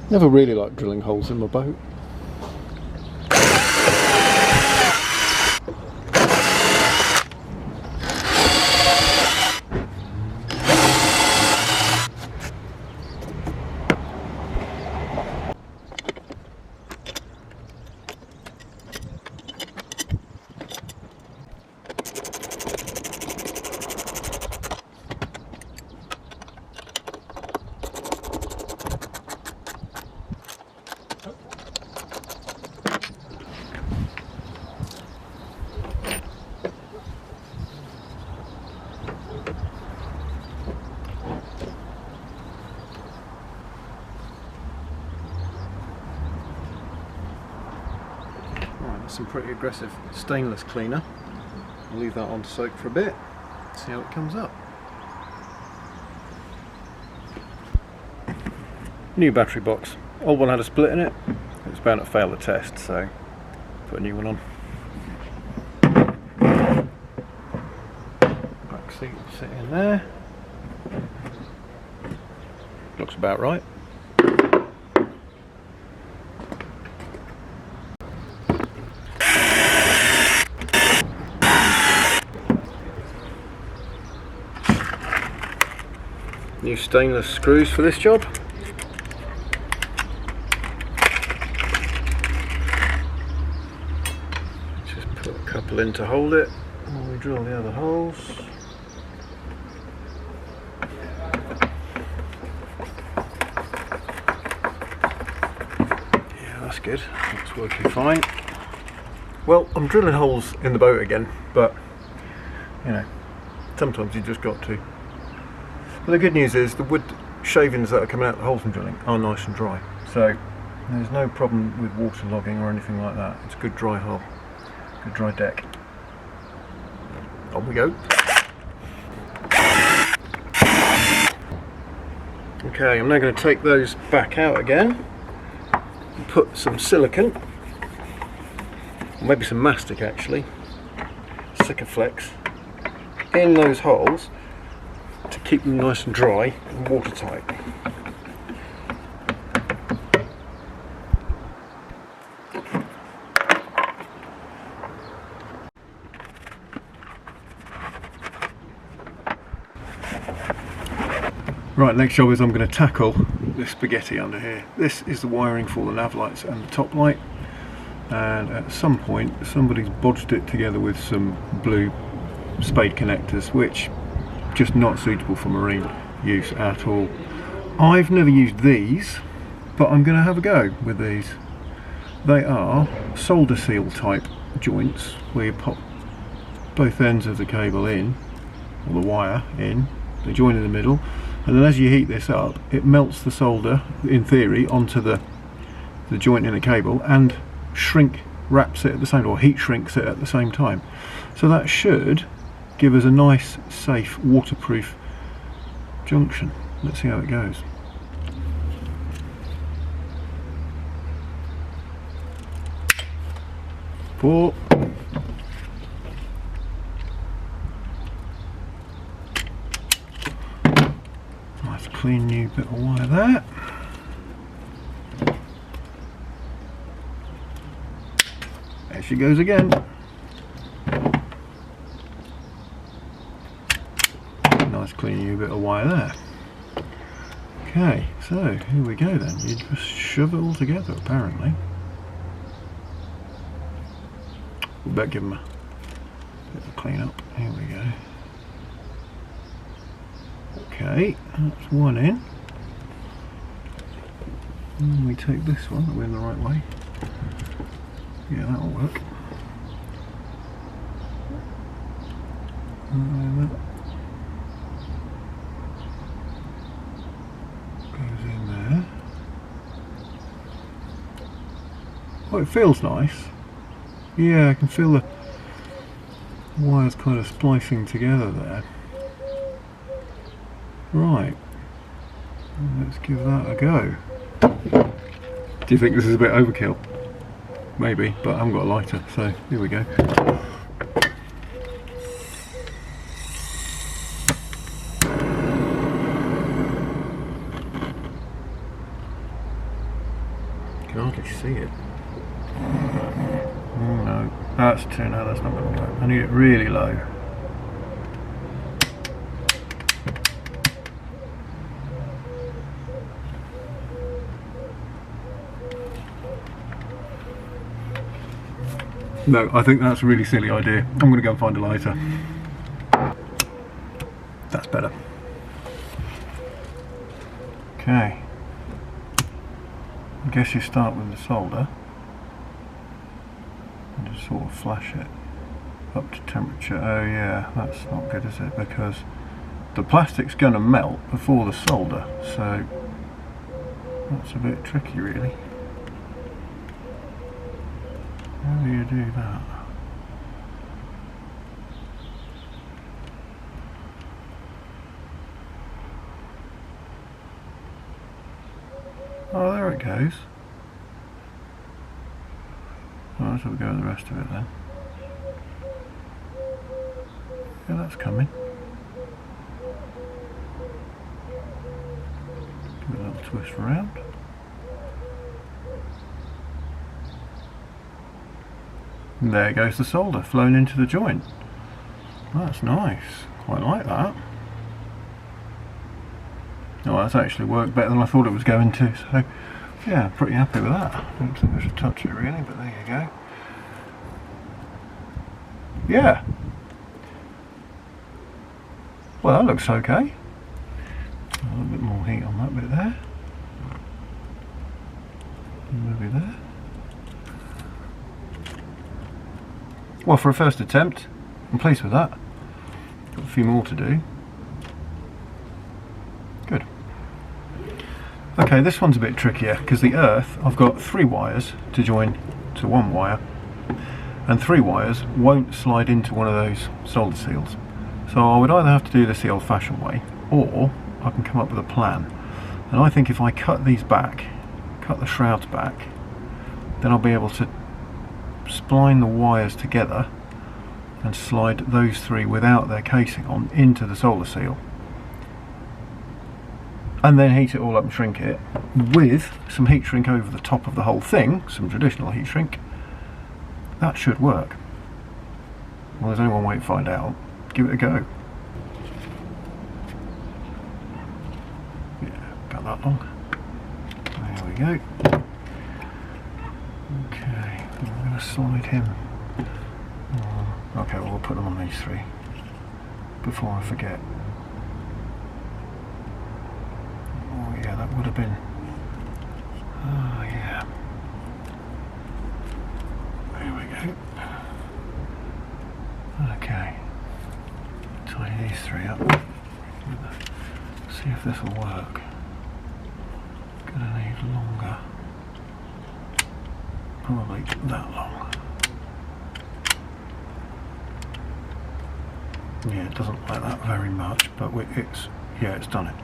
Never really liked drilling holes in my boat. Some pretty aggressive stainless cleaner. I'll leave that on to soak for a bit, see how it comes up. New battery box. Old one had a split in it. It was bound to fail the test, so put a new one on. Back seat will sit in there. Looks about right. New stainless screws for this job. Just put a couple in to hold it while we drill the other holes. Yeah, that's good. That's working fine. Well, I'm drilling holes in the boat again, but you know, sometimes you just got to. But the good news is the wood shavings that are coming out the holes from drilling are nice and dry, so there's no problem with water logging or anything like that. It's a good dry hull, good dry deck. On we go. Okay, I'm now going to take those back out again and put some silicone, or maybe some mastic actually, Sikaflex, in those holes to keep them nice and dry and watertight. Right, next job is I'm going to tackle this spaghetti under here. This is the wiring for the nav lights and the top light, and at some point somebody's bodged it together with some blue spade connectors, which just not suitable for marine use at all. I've never used these, but I'm going to have a go with these. They are solder seal type joints where you pop both ends of the cable in, or the wire in, they join in the middle, and then as you heat this up it melts the solder, in theory, onto the joint in the cable and wraps it at the same, or heat shrinks it at the same time. So that should give us a nice, safe, waterproof junction. Let's see how it goes. Four. Nice clean new bit of wire there. There she goes again. Nice clean new bit of wire there. Okay, so here we go then. You just shove it all together apparently. We better give them a bit of a clean up. Here we go. Okay, that's one in. And we take this one, we're in the right way. Yeah, that'll work. And that goes in there. Oh, it feels nice. Yeah, I can feel Wires kind of splicing together there. Right, let's give that a go. Do you think this is a bit overkill? Maybe, but I haven't got a lighter, so here we go. Can hardly see it. Oh no, that's too, no, that's not going to work. I need it really low. No, I think that's a really silly idea. I'm going to go and find a lighter. That's better. Okay. I guess you start with the solder and just sort of flash it up to temperature. Oh yeah, that's not good, is it? Because the plastic's going to melt before the solder, so that's a bit tricky really. How do you do that? Oh, there it goes. Right, so we'll go with the rest of it then. Yeah, that's coming. Give it a little twist around. And there goes the solder flown into the joint. That's nice. Quite like that. Oh, that's actually worked better than I thought it was going to. So, yeah, pretty happy with that. I don't think I should touch it really, but there you go. Yeah. Well, that looks okay. A little bit more heat on that bit there. Maybe there. Well, for a first attempt, I'm pleased with that. Got a few more to do. Good. Okay, this one's a bit trickier because the earth, I've got 3 wires to join to 1 wire, and 3 wires won't slide into one of those solder seals. So I would either have to do this the old-fashioned way, or I can come up with a plan. And I think if I cut these back, cut the shrouds back, then I'll be able to spline the wires together and slide those 3 without their casing on into the solder seal, and then heat it all up and shrink it with some heat shrink over the top of the whole thing, some traditional heat shrink. That should work. Well, there's only one way to find out. Give it a go. Yeah, about that long. There we go. Okay, I'm going to slide him. Okay, well, we'll put them on these 3 before I forget. Oh yeah, that would have been. Oh yeah. There we go. Okay. Tie these 3 up. See if this will work. Gonna need longer. Probably that long. Yeah, it doesn't like that very much, but it's done it.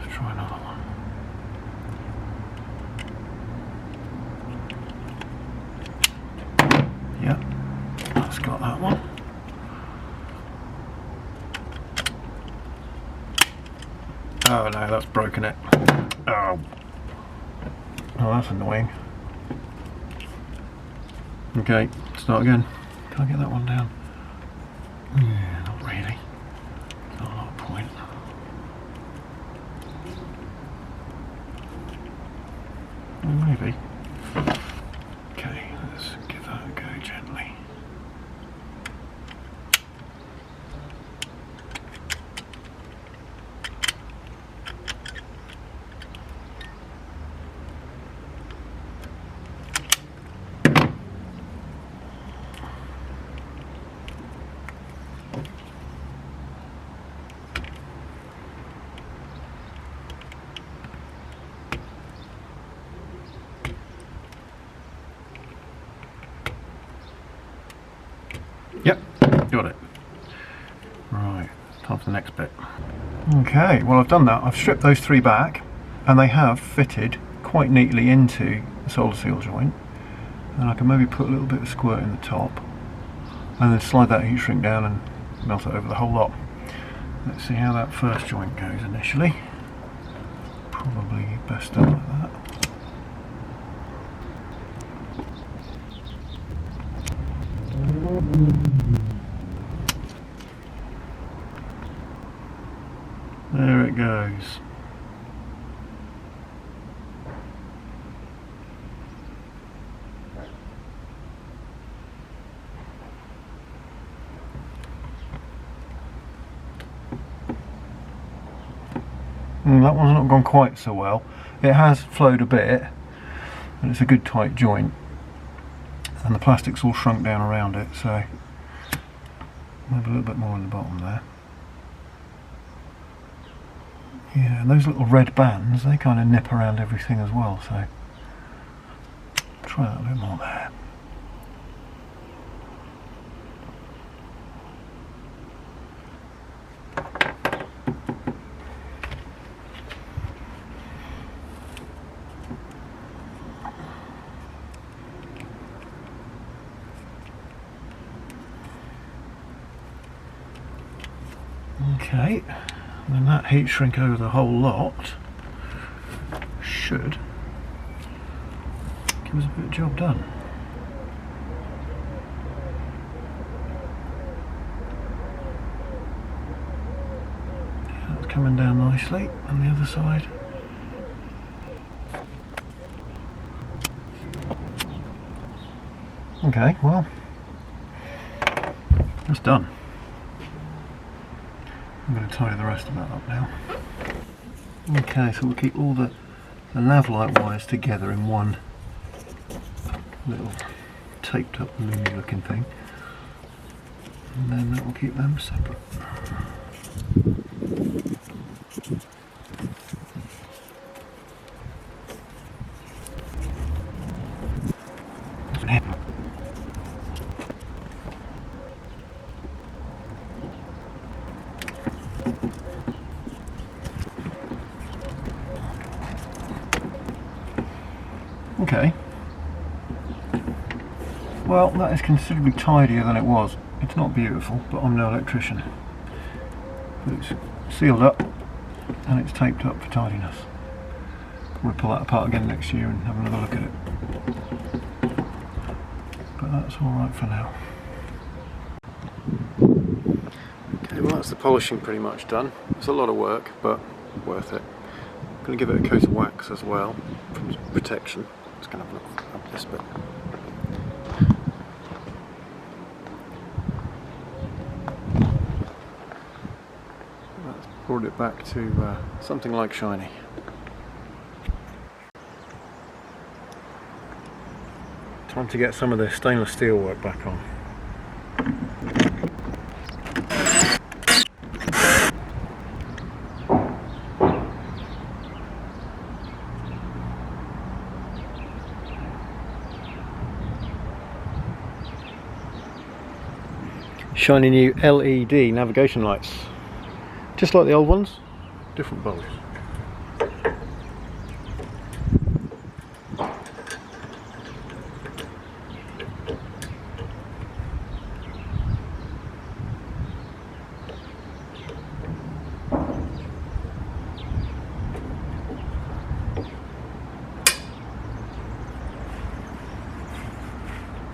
Let's try another one. Yep, that's got that one. Oh no, that's broken it. Oh, that's annoying. Okay, start again. Can I get that one down? Yeah, not really. Not a lot of point. Well, maybe. Okay, let's give that a go gently. got it. Right, time for the next bit. Okay, well I've done that. I've stripped those three back and they have fitted quite neatly into the solder seal joint. And I can maybe put a little bit of squirt in the top and then slide that heat shrink down and melt it over the whole lot. Let's see how that first joint goes initially. Probably best done like that. There it goes. That one's not gone quite so well. It has flowed a bit, and it's a good tight joint, and the plastic's all shrunk down around it, so maybe a little bit more on the bottom there. Yeah, and those little red bands, they kind of nip around everything as well, so try that a bit more there. Okay, and then that heat shrink over the whole lot should give us a bit of job done. Yeah, that's coming down nicely on the other side. Okay, well, that's done. I'm going to tidy the rest of that up now. Okay, so we'll keep all the nav light wires together in one little taped up loomy looking thing, and then that will keep them separate. Okay, well that is considerably tidier than it was. It's not beautiful, but I'm no electrician. But it's sealed up and it's taped up for tidiness. We'll pull that apart again next year and have another look at it. But that's alright for now. Okay, well that's the polishing pretty much done. It's a lot of work, but worth it. I'm going to give it a coat of wax as well, for protection. Just going to have a look up this bit. That's brought it back to something like shiny. Time to get some of the stainless steel work back on. Shiny new LED navigation lights, just like the old ones, different bulbs.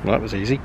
Well, that was easy.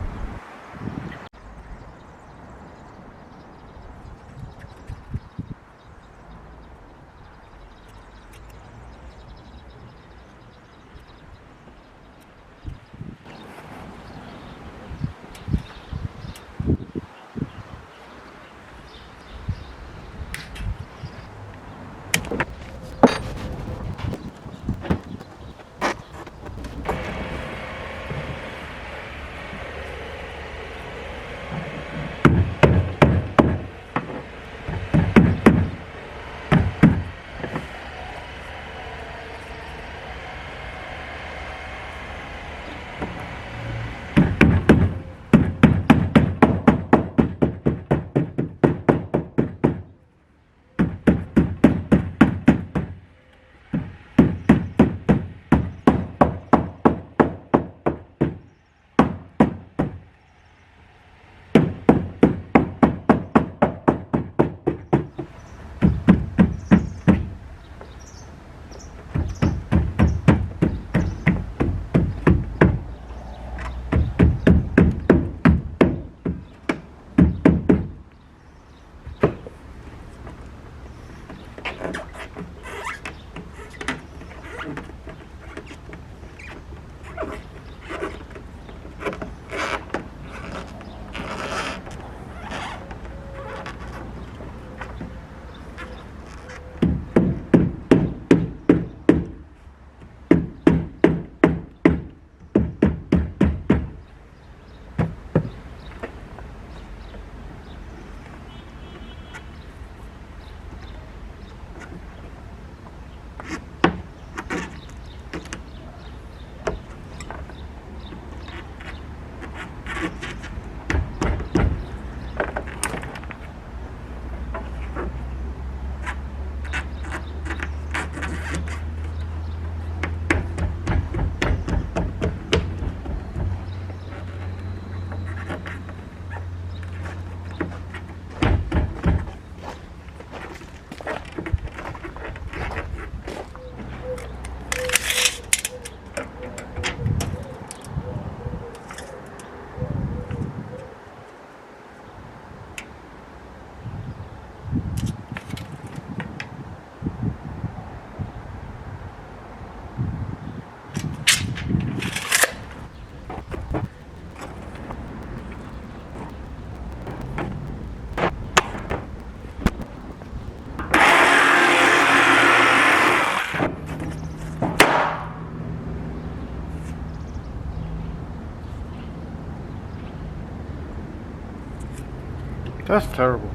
That's terrible.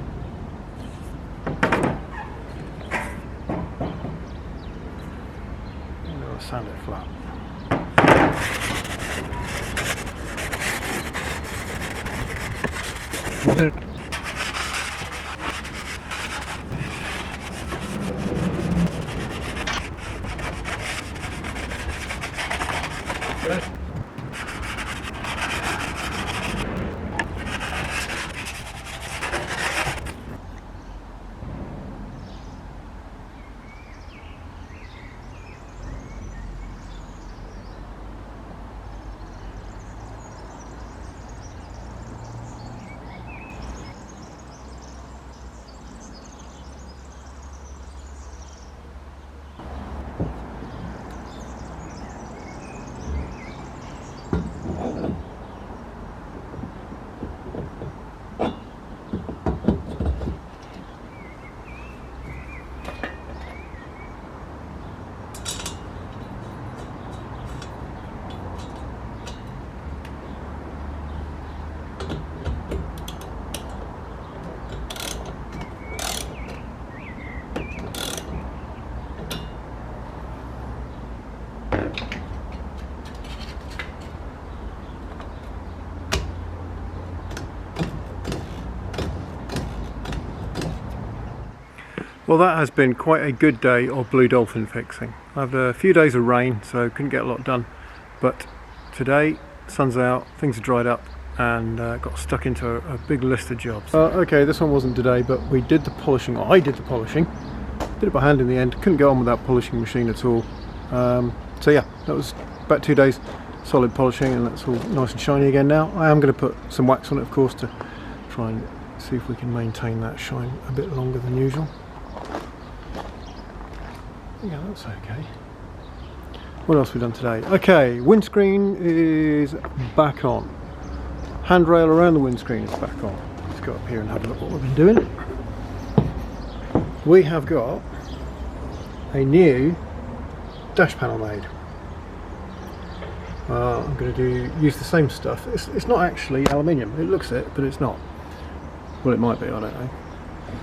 I'll sand it flat. Well, that has been quite a good day of blue dolphin fixing. I've had a few days of rain, so couldn't get a lot done, but today sun's out, things are dried up, and got stuck into a big list of jobs. Okay, this one wasn't today, but we did the polishing, or I did the polishing. Did it by hand in the end, couldn't go on with that polishing machine at all. So yeah, that was about 2 days solid polishing, and that's all nice and shiny again now. I am going to put some wax on it, of course, to try and see if we can maintain that shine a bit longer than usual. Yeah, that's okay. What else have we done today? Okay, windscreen is back on. Handrail around the windscreen is back on. Let's go up here and have a look at what we've been doing. We have got a new dash panel made. I'm going to use the same stuff. It's not actually aluminium. It looks it, but it's not. Well, it might be, I don't know.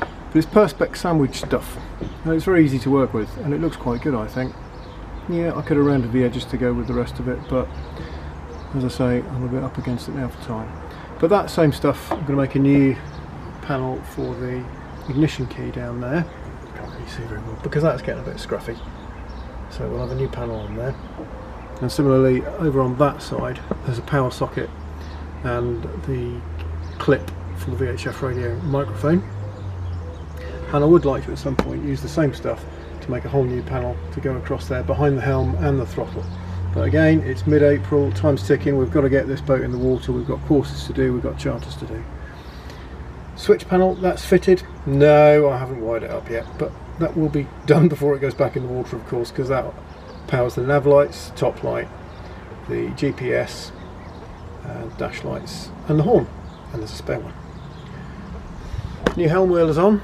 But it's Perspex sandwich stuff. And it's very easy to work with, and it looks quite good, I think. Yeah, I could have rounded the edges to go with the rest of it, but as I say, I'm a bit up against it now for time. But that same stuff, I'm going to make a new panel for the ignition key down there. Can't really see very well because that's getting a bit scruffy. So we'll have a new panel on there. And similarly, over on that side, there's a power socket and the clip for the VHF radio microphone. And I would like to at some point use the same stuff to make a whole new panel to go across there behind the helm and the throttle. But again, it's mid-April, time's ticking, we've got to get this boat in the water, we've got courses to do, we've got charters to do. Switch panel, that's fitted. No, I haven't wired it up yet, but that will be done before it goes back in the water, of course, because that powers the nav lights, top light, the GPS, dash lights, and the horn. And there's a spare one. New helm wheel is on.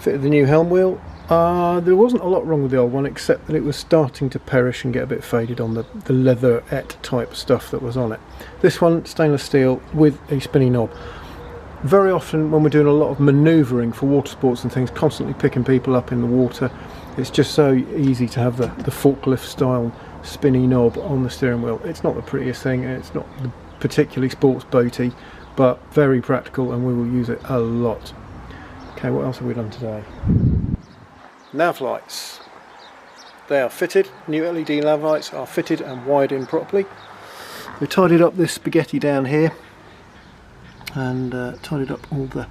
Fitted the new helm wheel. There wasn't a lot wrong with the old one, except that it was starting to perish and get a bit faded on the leatherette type stuff that was on it. This one, stainless steel with a spinny knob. Very often when we're doing a lot of manoeuvring for water sports and things, constantly picking people up in the water, it's just so easy to have the forklift style spinny knob on the steering wheel. It's not the prettiest thing, it's not particularly sports boaty, but very practical, and we will use it a lot. Okay, what else have we done today? Nav lights. They are fitted. New LED nav lights are fitted and wired in properly. We tidied up this spaghetti down here and tidied up all the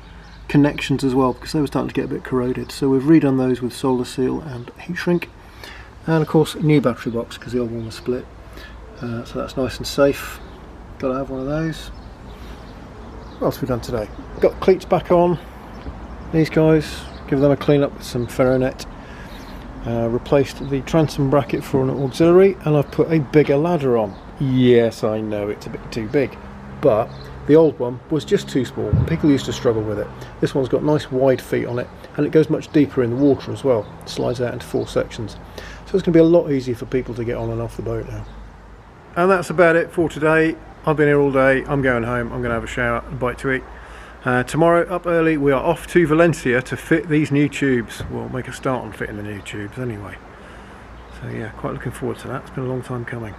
connections as well, because they were starting to get a bit corroded. So we've redone those with solder seal and heat shrink, and of course a new battery box because the old one was split. So that's nice and safe. Got to have one of those. What else have we done today? Got cleats back on. These guys, give them a clean up with some Ferronet. Replaced the transom bracket for an auxiliary, and I've put a bigger ladder on. Yes, I know it's a bit too big, but the old one was just too small. People used to struggle with it. This one's got nice wide feet on it, and it goes much deeper in the water as well. It slides out into 4 sections. So it's going to be a lot easier for people to get on and off the boat now. And that's about it for today. I've been here all day. I'm going home. I'm going to have a shower and a bite to eat. Tomorrow, up early, we are off to Valencia to fit these new tubes. We'll make a start on fitting the new tubes anyway. So yeah, quite looking forward to that. It's been a long time coming.